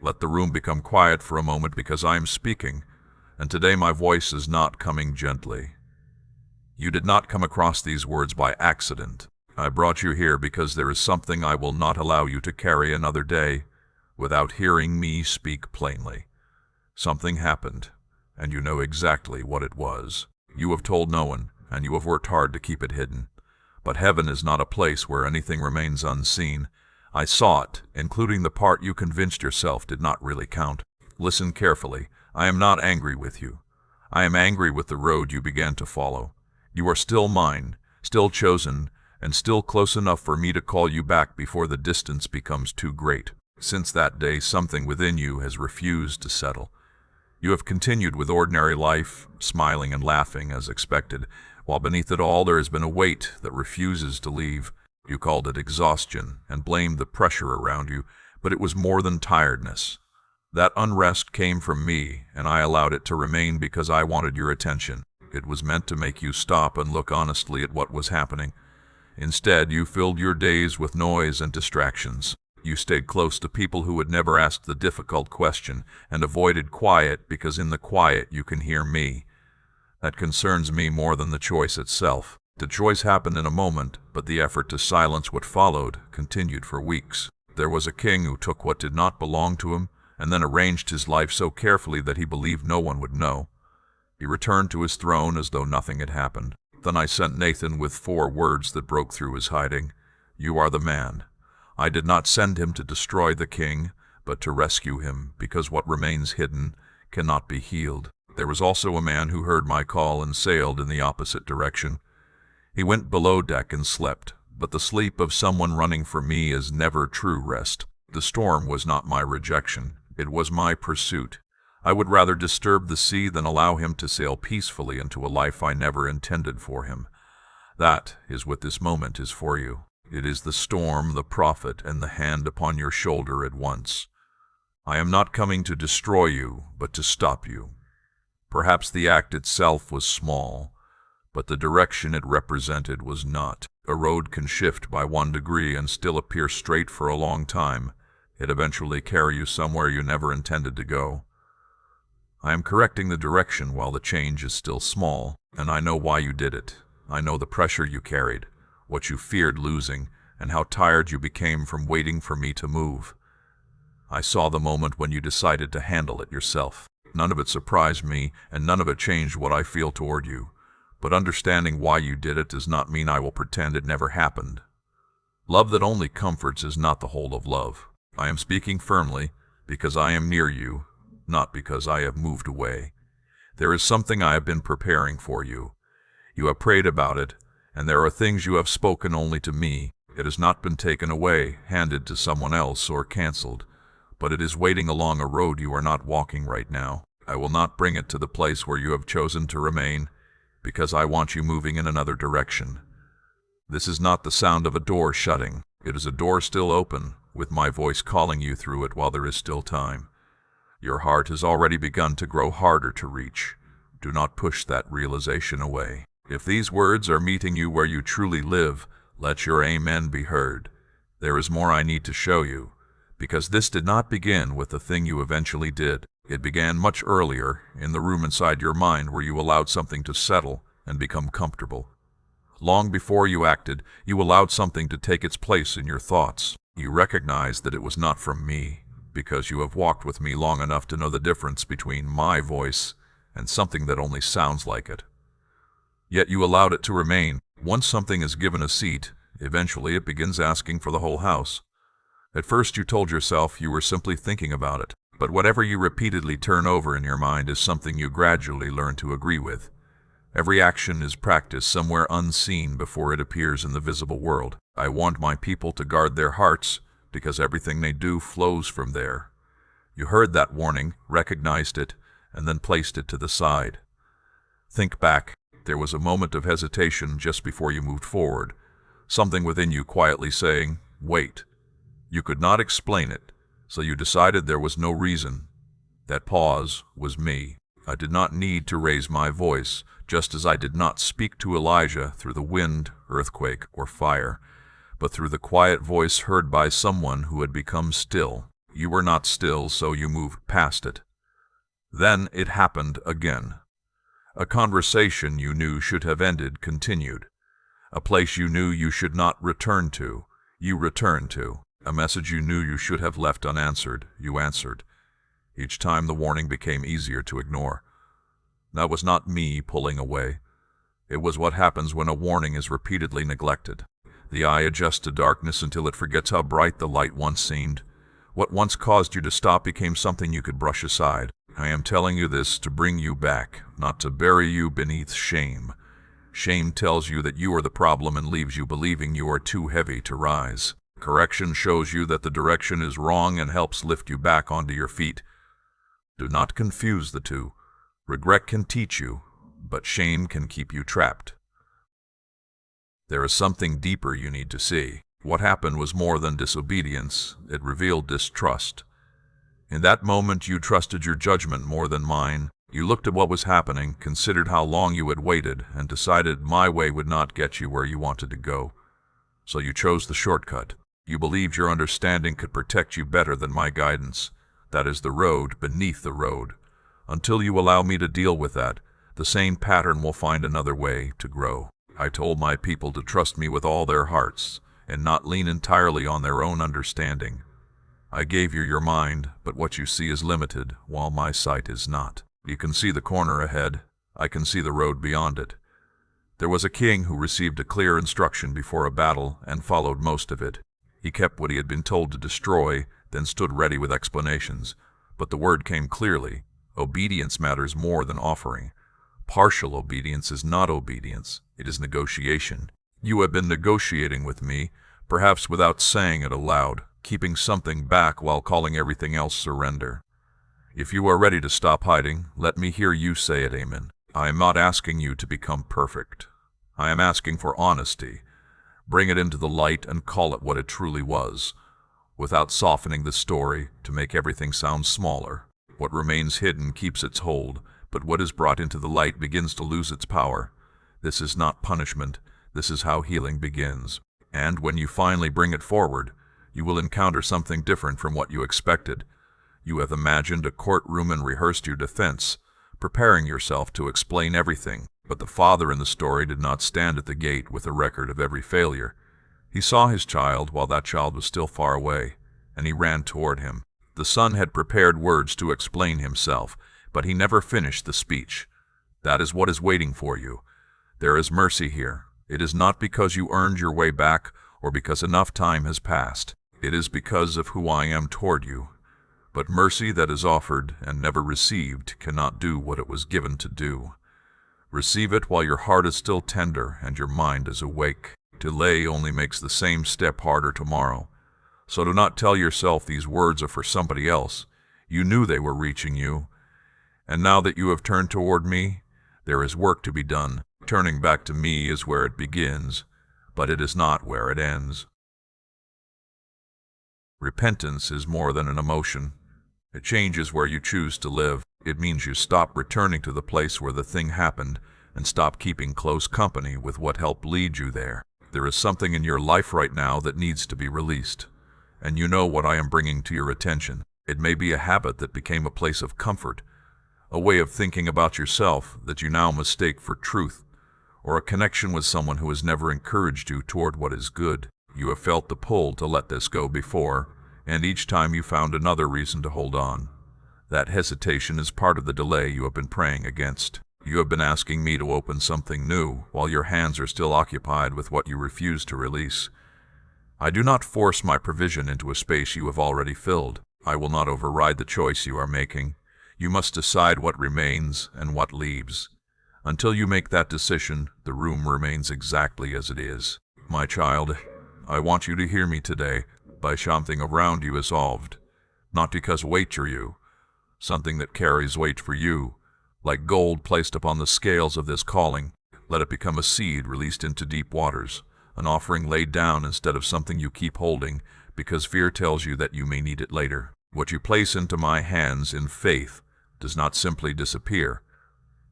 Let the room become quiet for a moment because I am speaking, and today my voice is not coming gently. You did not come across these words by accident. I brought you here because there is something I will not allow you to carry another day without hearing me speak plainly. Something happened, and you know exactly what it was. You have told no one, and you have worked hard to keep it hidden. But heaven is not a place where anything remains unseen. I saw it, including the part you convinced yourself did not really count. Listen carefully. I am not angry with you. I am angry with the road you began to follow. You are still mine, still chosen, and still close enough for me to call you back before the distance becomes too great. Since that day, something within you has refused to settle. You have continued with ordinary life, smiling and laughing as expected, while beneath it all there has been a weight that refuses to leave. You called it exhaustion and blamed the pressure around you, but it was more than tiredness. That unrest came from me, and I allowed it to remain because I wanted your attention. It was meant to make you stop and look honestly at what was happening. Instead, you filled your days with noise and distractions. You stayed close to people who would never ask the difficult question, and avoided quiet because in the quiet you can hear me. That concerns me more than the choice itself. The choice happened in a moment, but the effort to silence what followed continued for weeks. There was a king who took what did not belong to him, and then arranged his life so carefully that he believed no one would know. He returned to his throne as though nothing had happened. Then I sent Nathan with 4 words that broke through his hiding. You are the man. I did not send him to destroy the king, but to rescue him, because what remains hidden cannot be healed. There was also a man who heard my call and sailed in the opposite direction. He went below deck and slept, but the sleep of someone running for me is never true rest. The storm was not my rejection. It was my pursuit. I would rather disturb the sea than allow him to sail peacefully into a life I never intended for him. That is what this moment is for you. It is the storm, the prophet, and the hand upon your shoulder at once. I am not coming to destroy you, but to stop you. Perhaps the act itself was small, but the direction it represented was not. A road can shift by 1 degree and still appear straight for a long time. It eventually carry you somewhere you never intended to go. I am correcting the direction while the change is still small, and I know why you did it. I know the pressure you carried, what you feared losing, and how tired you became from waiting for me to move. I saw the moment when you decided to handle it yourself. None of it surprised me, and none of it changed what I feel toward you. But understanding why you did it does not mean I will pretend it never happened. Love that only comforts is not the whole of love. I am speaking firmly because I am near you, not because I have moved away. There is something I have been preparing for you. You have prayed about it, and there are things you have spoken only to me. It has not been taken away, handed to someone else, or canceled, but it is waiting along a road you are not walking right now. I will not bring it to the place where you have chosen to remain, because I want you moving in another direction. This is not the sound of a door shutting. It is a door still open, with my voice calling you through it while there is still time. Your heart has already begun to grow harder to reach. Do not push that realization away. If these words are meeting you where you truly live, let your amen be heard. There is more I need to show you, because this did not begin with the thing you eventually did. It began much earlier, in the room inside your mind where you allowed something to settle and become comfortable. Long before you acted, you allowed something to take its place in your thoughts. You recognized that it was not from me, because you have walked with me long enough to know the difference between my voice and something that only sounds like it. Yet you allowed it to remain. Once something is given a seat, eventually it begins asking for the whole house. At first you told yourself you were simply thinking about it, but whatever you repeatedly turn over in your mind is something you gradually learn to agree with. Every action is practiced somewhere unseen before it appears in the visible world. I want my people to guard their hearts, because everything they do flows from there. You heard that warning, recognized it, and then placed it to the side. Think back. There was a moment of hesitation just before you moved forward, something within you quietly saying, wait. You could not explain it, so you decided there was no reason. That pause was me. I did not need to raise my voice, just as I did not speak to Elijah through the wind, earthquake, or fire, but through the quiet voice heard by someone who had become still. You were not still, so you moved past it. Then it happened again. A conversation you knew should have ended continued. A place you knew you should not return to, you returned to. A message you knew you should have left unanswered, you answered. Each time the warning became easier to ignore. That was not me pulling away. It was what happens when a warning is repeatedly neglected. The eye adjusts to darkness until it forgets how bright the light once seemed. What once caused you to stop became something you could brush aside. I am telling you this to bring you back, not to bury you beneath shame. Shame tells you that you are the problem and leaves you believing you are too heavy to rise. Correction shows you that the direction is wrong and helps lift you back onto your feet. Do not confuse the two. Regret can teach you, but shame can keep you trapped. There is something deeper you need to see. What happened was more than disobedience. It revealed distrust. In that moment, you trusted your judgment more than mine. You looked at what was happening, considered how long you had waited, and decided my way would not get you where you wanted to go. So you chose the shortcut. You believed your understanding could protect you better than my guidance. That is the road beneath the road. Until you allow me to deal with that, the same pattern will find another way to grow. I told my people to trust me with all their hearts and not lean entirely on their own understanding. I gave you your mind, but what you see is limited, while my sight is not. You can see the corner ahead. I can see the road beyond it. There was a king who received a clear instruction before a battle and followed most of it. He kept what he had been told to destroy, then stood ready with explanations. But the word came clearly. Obedience matters more than offering. Partial obedience is not obedience. It is negotiation. You have been negotiating with me, perhaps without saying it aloud, keeping something back while calling everything else surrender. If you are ready to stop hiding, let me hear you say it, amen. I am not asking you to become perfect. I am asking for honesty. Bring it into the light and call it what it truly was, without softening the story to make everything sound smaller. What remains hidden keeps its hold, but what is brought into the light begins to lose its power. This is not punishment. This is how healing begins. And when you finally bring it forward, you will encounter something different from what you expected. You have imagined a courtroom and rehearsed your defense, preparing yourself to explain everything. But the father in the story did not stand at the gate with a record of every failure. He saw his child while that child was still far away, and he ran toward him. The son had prepared words to explain himself, but he never finished the speech. That is what is waiting for you. There is mercy here. It is not because you earned your way back or because enough time has passed. It is because of who I am toward you. But mercy that is offered and never received cannot do what it was given to do. Receive it while your heart is still tender and your mind is awake. Delay only makes the same step harder tomorrow. So do not tell yourself these words are for somebody else. You knew they were reaching you. And now that you have turned toward me, there is work to be done. Turning back to me is where it begins, but it is not where it ends. Repentance is more than an emotion. It changes where you choose to live. It means you stop returning to the place where the thing happened and stop keeping close company with what helped lead you there. There is something in your life right now that needs to be released, and you know what I am bringing to your attention. It may be a habit that became a place of comfort, a way of thinking about yourself that you now mistake for truth, or a connection with someone who has never encouraged you toward what is good. You have felt the pull to let this go before, and each time you found another reason to hold on. That hesitation is part of the delay you have been praying against. You have been asking me to open something new, while your hands are still occupied with what you refuse to release. I do not force my provision into a space you have already filled. I will not override the choice you are making. You must decide what remains and what leaves. Until you make that decision, the room remains exactly as it is. My child, I want you to hear me today. By something around you is solved, not because weight for you, something that carries weight for you, like gold placed upon the scales of this calling. Let it become a seed released into deep waters, an offering laid down instead of something you keep holding because fear tells you that you may need it later. What you place into my hands in faith does not simply disappear.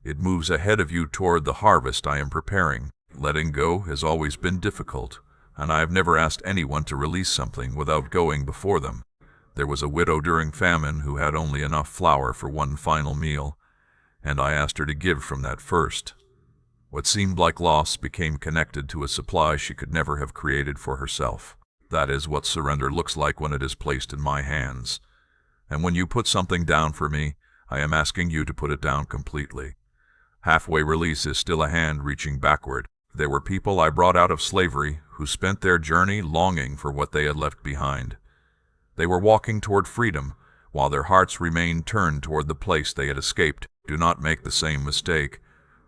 It moves ahead of you toward the harvest I am preparing. Letting go has always been difficult, and I have never asked anyone to release something without going before them. There was a widow during famine who had only enough flour for one final meal, and I asked her to give from that first. What seemed like loss became connected to a supply she could never have created for herself. That is what surrender looks like when it is placed in my hands. And when you put something down for me, I am asking you to put it down completely. Halfway release is still a hand reaching backward. There were people I brought out of slavery who spent their journey longing for what they had left behind. They were walking toward freedom, while their hearts remained turned toward the place they had escaped. Do not make the same mistake.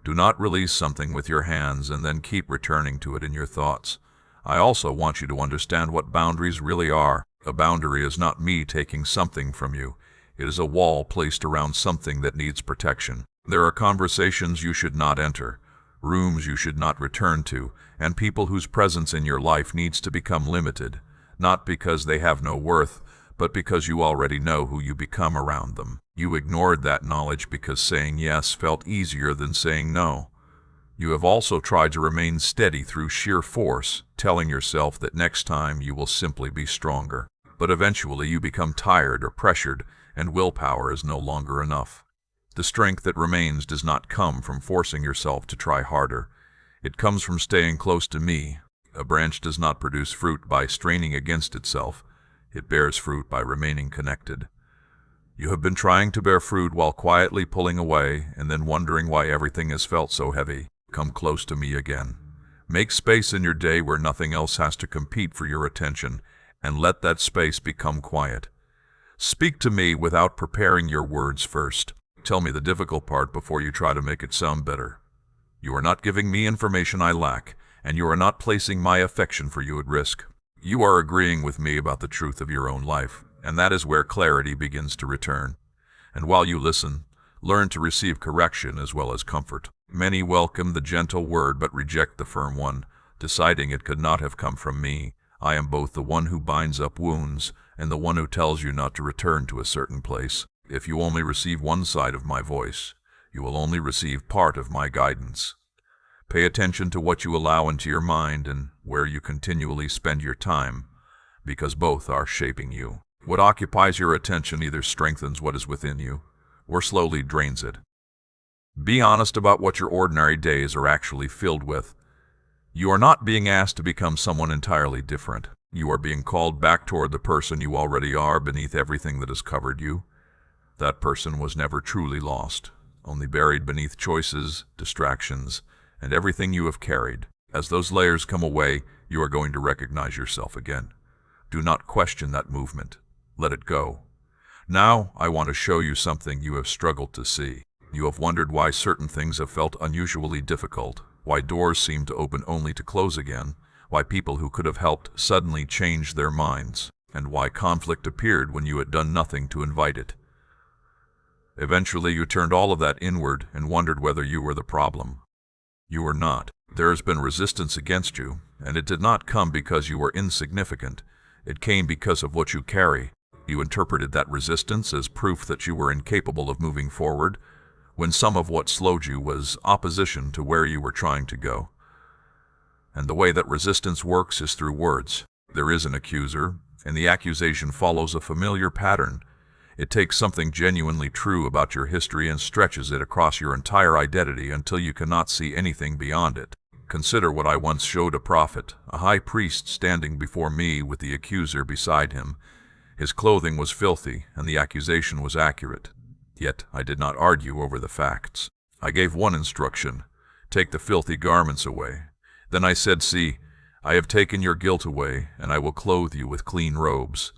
Do not release something with your hands and then keep returning to it in your thoughts. I also want you to understand what boundaries really are. A boundary is not me taking something from you. It is a wall placed around something that needs protection. There are conversations you should not enter, rooms you should not return to, and people whose presence in your life needs to become limited, not because they have no worth, but because you already know who you become around them. You ignored that knowledge because saying yes felt easier than saying no. You have also tried to remain steady through sheer force, telling yourself that next time you will simply be stronger. But eventually you become tired or pressured, and willpower is no longer enough. The strength that remains does not come from forcing yourself to try harder. It comes from staying close to me. A branch does not produce fruit by straining against itself. It bears fruit by remaining connected. You have been trying to bear fruit while quietly pulling away and then wondering why everything has felt so heavy. Come close to me again. Make space in your day where nothing else has to compete for your attention, and let that space become quiet. Speak to me without preparing your words first. Tell me the difficult part before you try to make it sound better. You are not giving me information I lack, and you are not placing my affection for you at risk. You are agreeing with me about the truth of your own life, and that is where clarity begins to return. And while you listen, learn to receive correction as well as comfort. Many welcome the gentle word but reject the firm one, deciding it could not have come from me. I am both the one who binds up wounds and the one who tells you not to return to a certain place. If you only receive one side of my voice, you will only receive part of my guidance. Pay attention to what you allow into your mind and where you continually spend your time, because both are shaping you. What occupies your attention either strengthens what is within you, or slowly drains it. Be honest about what your ordinary days are actually filled with. You are not being asked to become someone entirely different. You are being called back toward the person you already are beneath everything that has covered you. That person was never truly lost, only buried beneath choices, distractions, and everything you have carried. As those layers come away, you are going to recognize yourself again. Do not question that movement. Let it go. Now, I want to show you something you have struggled to see. You have wondered why certain things have felt unusually difficult, why doors seem to open only to close again, why people who could have helped suddenly changed their minds, and why conflict appeared when you had done nothing to invite it. Eventually, you turned all of that inward and wondered whether you were the problem. You were not. There has been resistance against you, and it did not come because you were insignificant. It came because of what you carry. You interpreted that resistance as proof that you were incapable of moving forward, when some of what slowed you was opposition to where you were trying to go. And the way that resistance works is through words. There is an accuser, and the accusation follows a familiar pattern. It takes something genuinely true about your history and stretches it across your entire identity until you cannot see anything beyond it. Consider what I once showed a prophet, a high priest standing before me with the accuser beside him. His clothing was filthy, and the accusation was accurate. Yet I did not argue over the facts. I gave one instruction: take the filthy garments away. Then I said, see, I have taken your guilt away, and I will clothe you with clean robes.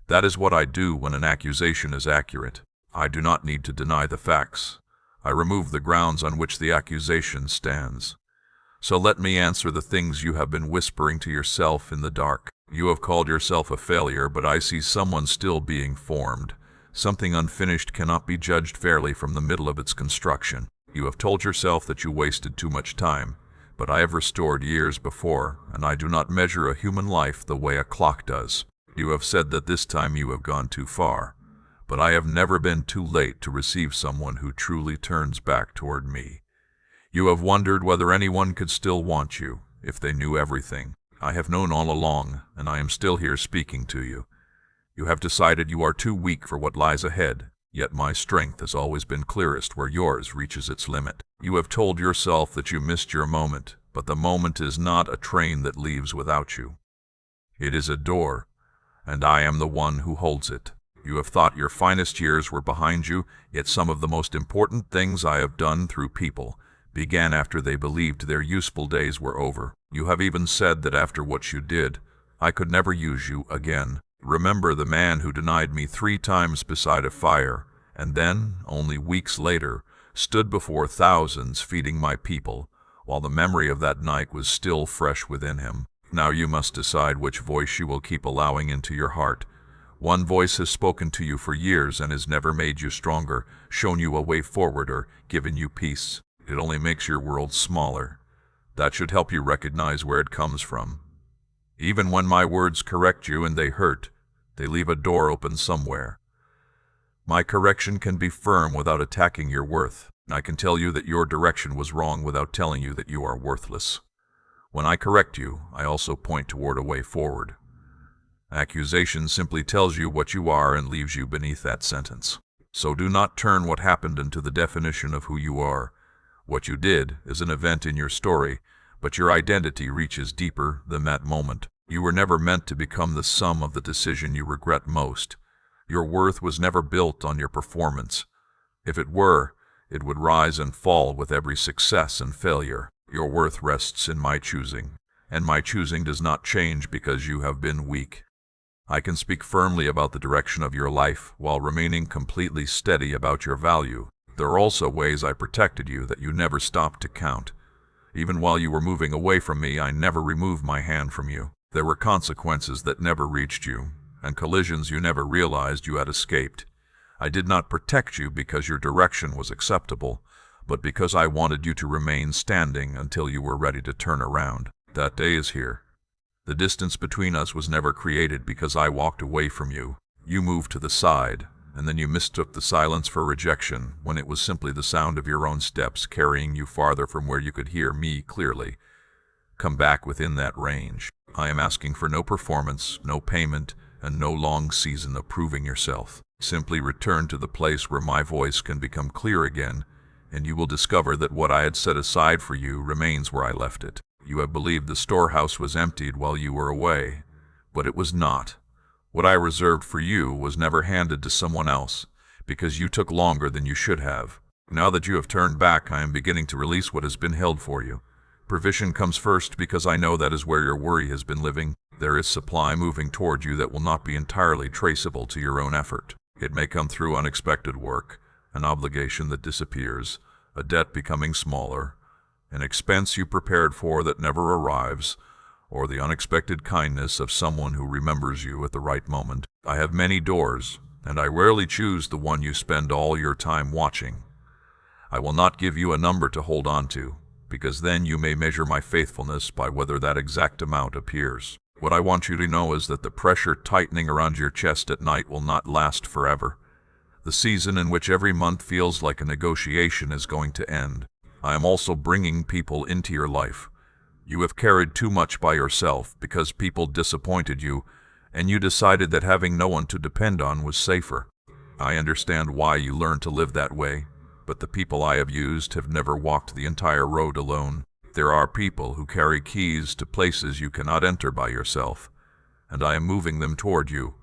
That is what I do when an accusation is accurate. I do not need to deny the facts. I remove the grounds on which the accusation stands. So let me answer the things you have been whispering to yourself in the dark. You have called yourself a failure, but I see someone still being formed. Something unfinished cannot be judged fairly from the middle of its construction. You have told yourself that you wasted too much time, but I have restored years before, and I do not measure a human life the way a clock does. You have said that this time you have gone too far, but I have never been too late to receive someone who truly turns back toward me. You have wondered whether anyone could still want you, if they knew everything. I have known all along, and I am still here speaking to you. You have decided you are too weak for what lies ahead, yet my strength has always been clearest where yours reaches its limit. You have told yourself that you missed your moment, but the moment is not a train that leaves without you. It is a door, and I am the one who holds it. You have thought your finest years were behind you, yet some of the most important things I have done through people began after they believed their useful days were over. You have even said that after what you did, I could never use you again. Remember the man who denied me 3 times beside a fire, and then, only weeks later, stood before thousands feeding my people, while the memory of that night was still fresh within him. Now you must decide which voice you will keep allowing into your heart. One voice has spoken to you for years and has never made you stronger, shown you a way forward, or given you peace. It only makes your world smaller. That should help you recognize where it comes from. Even when my words correct you and they hurt, they leave a door open somewhere. My correction can be firm without attacking your worth. I can tell you that your direction was wrong without telling you that you are worthless. When I correct you, I also point toward a way forward. Accusation simply tells you what you are and leaves you beneath that sentence. So do not turn what happened into the definition of who you are. What you did is an event in your story, but your identity reaches deeper than that moment. You were never meant to become the sum of the decision you regret most. Your worth was never built on your performance. If it were, it would rise and fall with every success and failure. Your worth rests in my choosing, and my choosing does not change because you have been weak. I can speak firmly about the direction of your life while remaining completely steady about your value. There are also ways I protected you that you never stopped to count. Even while you were moving away from me, I never removed my hand from you. There were consequences that never reached you, and collisions you never realized you had escaped. I did not protect you because your direction was acceptable, but because I wanted you to remain standing until you were ready to turn around. That day is here. The distance between us was never created because I walked away from you. You moved to the side, and then you mistook the silence for rejection when it was simply the sound of your own steps carrying you farther from where you could hear me clearly. Come back within that range. I am asking for no performance, no payment, and no long season of proving yourself. Simply return to the place where my voice can become clear again, and you will discover that what I had set aside for you remains where I left it. You have believed the storehouse was emptied while you were away, but it was not. What I reserved for you was never handed to someone else, because you took longer than you should have. Now that you have turned back, I am beginning to release what has been held for you. Provision comes first because I know that is where your worry has been living. There is supply moving toward you that will not be entirely traceable to your own effort. It may come through unexpected work, an obligation that disappears, a debt becoming smaller, an expense you prepared for that never arrives, or the unexpected kindness of someone who remembers you at the right moment. I have many doors, and I rarely choose the one you spend all your time watching. I will not give you a number to hold on to, because then you may measure my faithfulness by whether that exact amount appears. What I want you to know is that the pressure tightening around your chest at night will not last forever. The season in which every month feels like a negotiation is going to end. I am also bringing people into your life. You have carried too much by yourself because people disappointed you, and you decided that having no one to depend on was safer. I understand why you learned to live that way, but the people I have used have never walked the entire road alone. There are people who carry keys to places you cannot enter by yourself, and I am moving them toward you.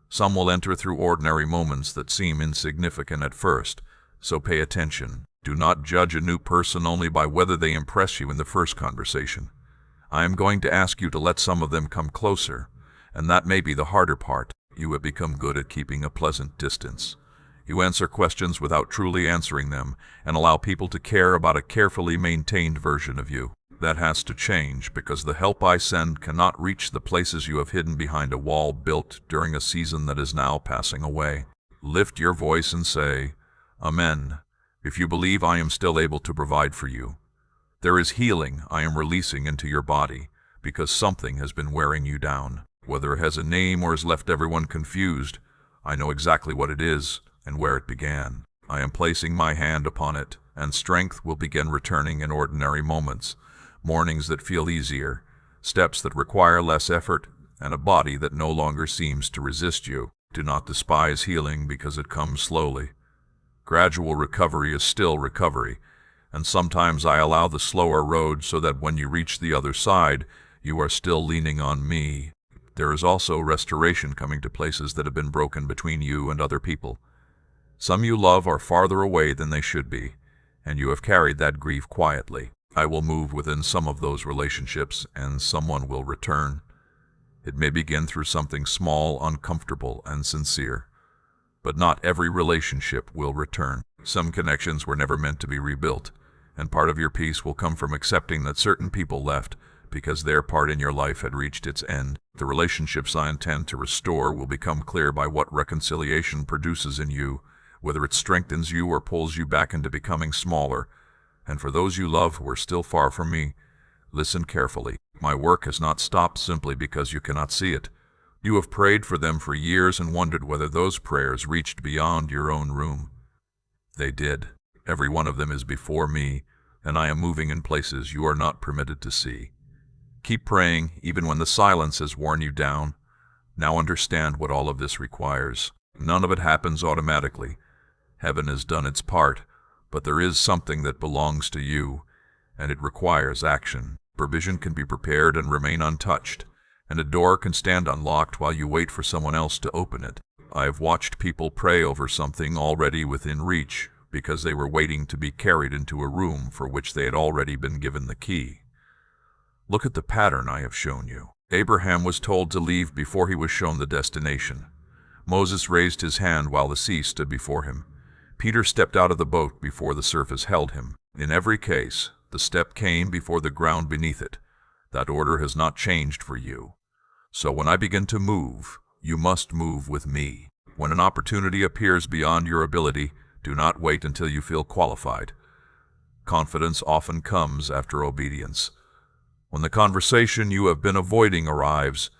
Some will enter through ordinary moments that seem insignificant at first, so pay attention. Do not judge a new person only by whether they impress you in the first conversation. I am going to ask you to let some of them come closer, and that may be the harder part. You have become good at keeping a pleasant distance. You answer questions without truly answering them, and allow people to care about a carefully maintained version of you. That has to change, because the help I send cannot reach the places you have hidden behind a wall built during a season that is now passing away. Lift your voice and say, Amen, if you believe I am still able to provide for you. There is healing I am releasing into your body, because something has been wearing you down. Whether it has a name or has left everyone confused, I know exactly what it is and where it began. I am placing my hand upon it, and strength will begin returning in ordinary moments, mornings that feel easier, steps that require less effort, and a body that no longer seems to resist you. Do not despise healing because it comes slowly. Gradual recovery is still recovery, and sometimes I allow the slower road so that when you reach the other side, you are still leaning on me. There is also restoration coming to places that have been broken between you and other people. Some you love are farther away than they should be, and you have carried that grief quietly. I will move within some of those relationships, and someone will return. It may begin through something small, uncomfortable, and sincere. But not every relationship will return. Some connections were never meant to be rebuilt, and part of your peace will come from accepting that certain people left because their part in your life had reached its end. The relationships I intend to restore will become clear by what reconciliation produces in you, whether it strengthens you or pulls you back into becoming smaller. And for those you love who are still far from me, listen carefully. My work has not stopped simply because you cannot see it. You have prayed for them for years and wondered whether those prayers reached beyond your own room. They did. Every one of them is before me, and I am moving in places you are not permitted to see. Keep praying, even when the silence has worn you down. Now understand what all of this requires. None of it happens automatically. Heaven has done its part, but there is something that belongs to you, and it requires action. Provision can be prepared and remain untouched, and a door can stand unlocked while you wait for someone else to open it. I have watched people pray over something already within reach because they were waiting to be carried into a room for which they had already been given the key. Look at the pattern I have shown you. Abraham was told to leave before he was shown the destination. Moses raised his hand while the sea stood before him. Peter stepped out of the boat before the surface held him. In every case, the step came before the ground beneath it. That order has not changed for you. So when I begin to move, you must move with me. When an opportunity appears beyond your ability, do not wait until you feel qualified. Confidence often comes after obedience. When the conversation you have been avoiding arrives,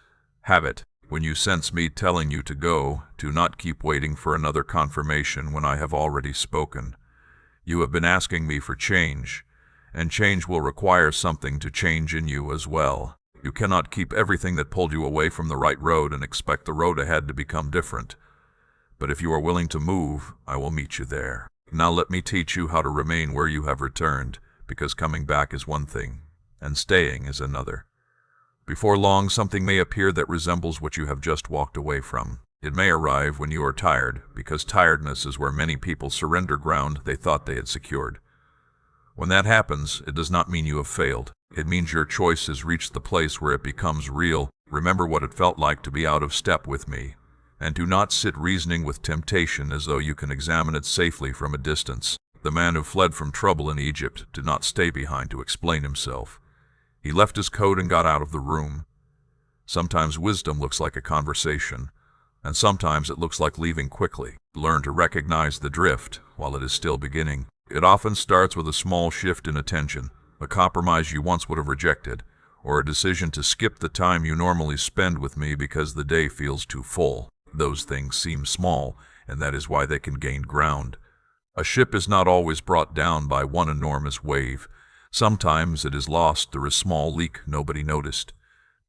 have it. When you sense me telling you to go, do not keep waiting for another confirmation when I have already spoken. You have been asking me for change, and change will require something to change in you as well. You cannot keep everything that pulled you away from the right road and expect the road ahead to become different. But if you are willing to move, I will meet you there. Now let me teach you how to remain where you have returned, because coming back is one thing, and staying is another. Before long, something may appear that resembles what you have just walked away from. It may arrive when you are tired, because tiredness is where many people surrender ground they thought they had secured. When that happens, it does not mean you have failed. It means your choice has reached the place where it becomes real. Remember what it felt like to be out of step with me, and do not sit reasoning with temptation as though you can examine it safely from a distance. The man who fled from trouble in Egypt did not stay behind to explain himself. He left his coat and got out of the room. Sometimes wisdom looks like a conversation, and sometimes it looks like leaving quickly. Learn to recognize the drift while it is still beginning. It often starts with a small shift in attention, a compromise you once would have rejected, or a decision to skip the time you normally spend with me because the day feels too full. Those things seem small, and that is why they can gain ground. A ship is not always brought down by one enormous wave. Sometimes it is lost through a small leak nobody noticed.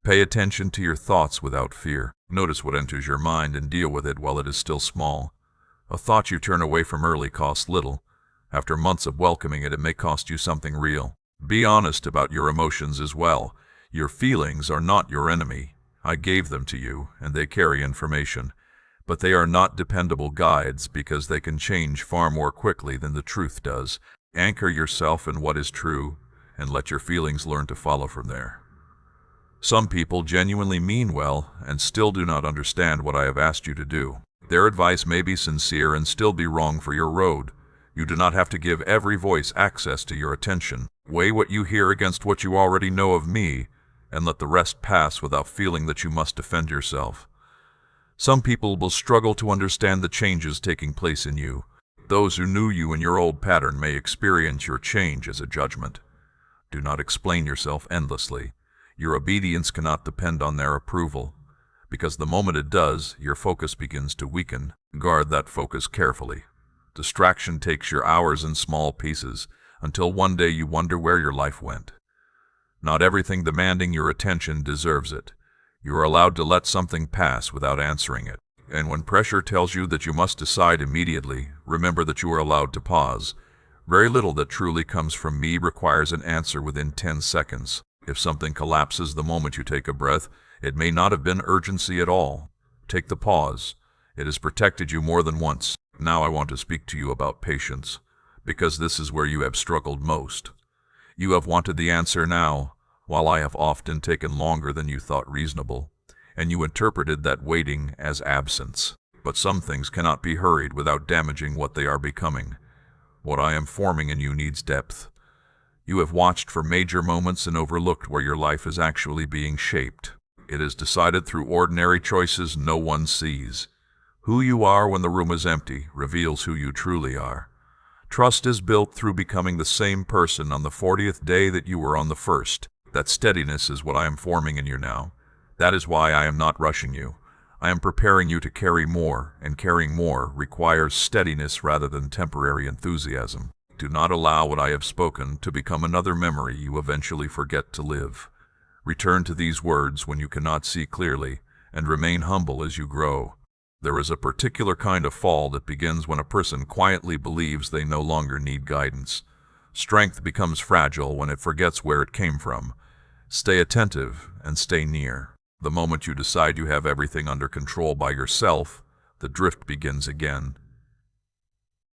Pay attention to your thoughts without fear. Notice what enters your mind and deal with it while it is still small. A thought you turn away from early costs little. After months of welcoming it, it may cost you something real. Be honest about your emotions as well. Your feelings are not your enemy. I gave them to you, and they carry information. But they are not dependable guides because they can change far more quickly than the truth does. Anchor yourself in what is true, and let your feelings learn to follow from there. Some people genuinely mean well and still do not understand what I have asked you to do. Their advice may be sincere and still be wrong for your road. You do not have to give every voice access to your attention. Weigh what you hear against what you already know of me, and let the rest pass without feeling that you must defend yourself. Some people will struggle to understand the changes taking place in you. Those who knew you in your old pattern may experience your change as a judgment. Do not explain yourself endlessly. Your obedience cannot depend on their approval, because the moment it does, your focus begins to weaken. Guard that focus carefully. Distraction takes your hours in small pieces, until one day you wonder where your life went. Not everything demanding your attention deserves it. You are allowed to let something pass without answering it. And when pressure tells you that you must decide immediately, remember that you are allowed to pause. Very little that truly comes from me requires an answer within 10 seconds. If something collapses the moment you take a breath, it may not have been urgency at all. Take the pause. It has protected you more than once. Now I want to speak to you about patience, because this is where you have struggled most. You have wanted the answer now, while I have often taken longer than you thought reasonable, and you interpreted that waiting as absence. But some things cannot be hurried without damaging what they are becoming. What I am forming in you needs depth. You have watched for major moments and overlooked where your life is actually being shaped. It is decided through ordinary choices no one sees. Who you are when the room is empty reveals who you truly are. Trust is built through becoming the same person on the 40th day that you were on the first. That steadiness is what I am forming in you now. That is why I am not rushing you. I am preparing you to carry more, and carrying more requires steadiness rather than temporary enthusiasm. Do not allow what I have spoken to become another memory you eventually forget to live. Return to these words when you cannot see clearly, and remain humble as you grow. There is a particular kind of fall that begins when a person quietly believes they no longer need guidance. Strength becomes fragile when it forgets where it came from. Stay attentive and stay near. The moment you decide you have everything under control by yourself, the drift begins again.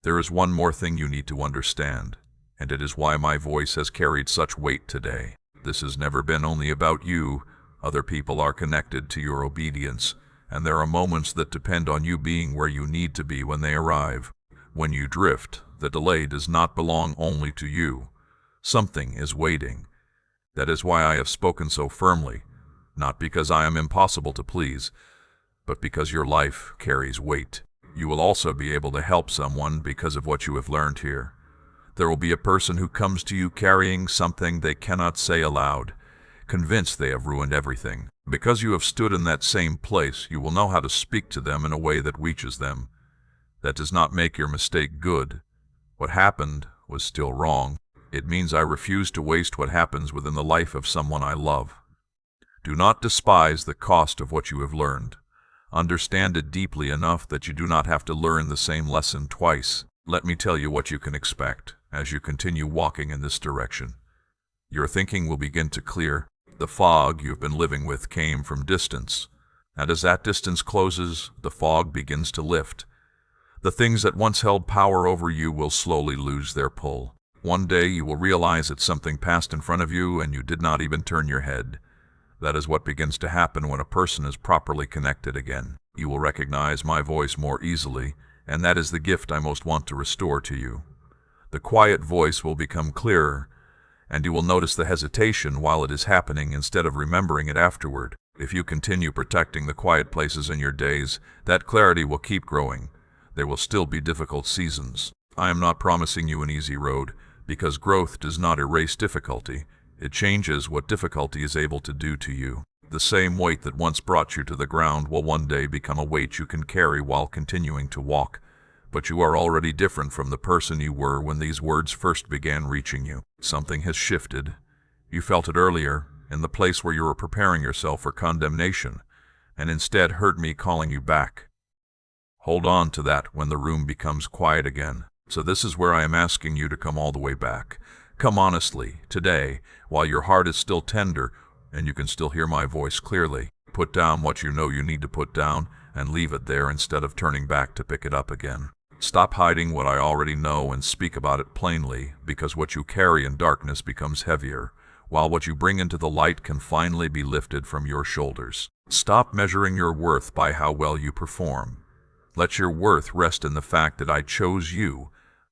There is one more thing you need to understand, and it is why my voice has carried such weight today. This has never been only about you. Other people are connected to your obedience, and there are moments that depend on you being where you need to be when they arrive. When you drift, the delay does not belong only to you. Something is waiting. That is why I have spoken so firmly, not because I am impossible to please, but because your life carries weight. You will also be able to help someone because of what you have learned here. There will be a person who comes to you carrying something they cannot say aloud, convinced they have ruined everything. Because you have stood in that same place, you will know how to speak to them in a way that reaches them. That does not make your mistake good. What happened was still wrong. It means I refuse to waste what happens within the life of someone I love. Do not despise the cost of what you have learned. Understand it deeply enough that you do not have to learn the same lesson twice. Let me tell you what you can expect as you continue walking in this direction. Your thinking will begin to clear. The fog you've been living with came from distance, and as that distance closes, the fog begins to lift. The things that once held power over you will slowly lose their pull. One day you will realize that something passed in front of you and you did not even turn your head. That is what begins to happen when a person is properly connected again. You will recognize my voice more easily, and that is the gift I most want to restore to you. The quiet voice will become clearer, and you will notice the hesitation while it is happening instead of remembering it afterward. If you continue protecting the quiet places in your days, that clarity will keep growing. There will still be difficult seasons. I am not promising you an easy road, because growth does not erase difficulty. It changes what difficulty is able to do to you. The same weight that once brought you to the ground will one day become a weight you can carry while continuing to walk. But you are already different from the person you were when these words first began reaching you. Something has shifted. You felt it earlier, in the place where you were preparing yourself for condemnation, and instead heard me calling you back. Hold on to that when the room becomes quiet again. So this is where I am asking you to come all the way back. Come honestly, today, while your heart is still tender and you can still hear my voice clearly. Put down what you know you need to put down and leave it there instead of turning back to pick it up again. Stop hiding what I already know and speak about it plainly, because what you carry in darkness becomes heavier, while what you bring into the light can finally be lifted from your shoulders. Stop measuring your worth by how well you perform. Let your worth rest in the fact that I chose you,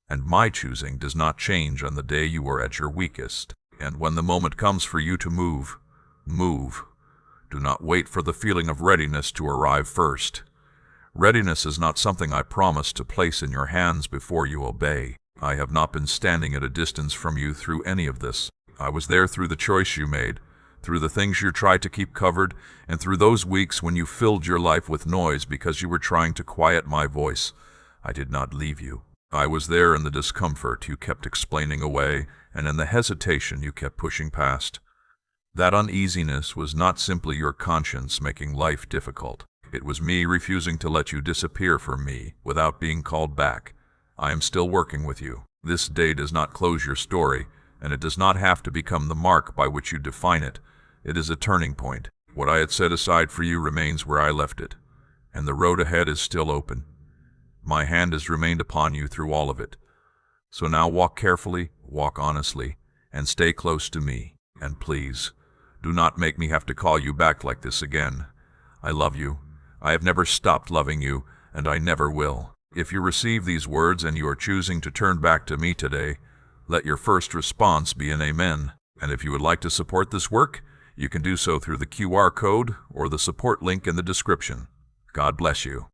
and my choosing does not change on the day you are at your weakest. And when the moment comes for you to move, move. Do not wait for the feeling of readiness to arrive first. Readiness is not something I promise to place in your hands before you obey. I have not been standing at a distance from you through any of this. I was there through the choice you made, through the things you tried to keep covered, and through those weeks when you filled your life with noise because you were trying to quiet my voice. I did not leave you. I was there in the discomfort you kept explaining away, and in the hesitation you kept pushing past. That uneasiness was not simply your conscience making life difficult. It was me refusing to let you disappear from me without being called back. I am still working with you. This day does not close your story, and it does not have to become the mark by which you define it. It is a turning point. What I had set aside for you remains where I left it, and the road ahead is still open. My hand has remained upon you through all of it. So now walk carefully, walk honestly, and stay close to me. And please, do not make me have to call you back like this again. I love you. I have never stopped loving you, and I never will. If you receive these words and you are choosing to turn back to me today, let your first response be an amen. And if you would like to support this work, you can do so through the QR code or the support link in the description. God bless you.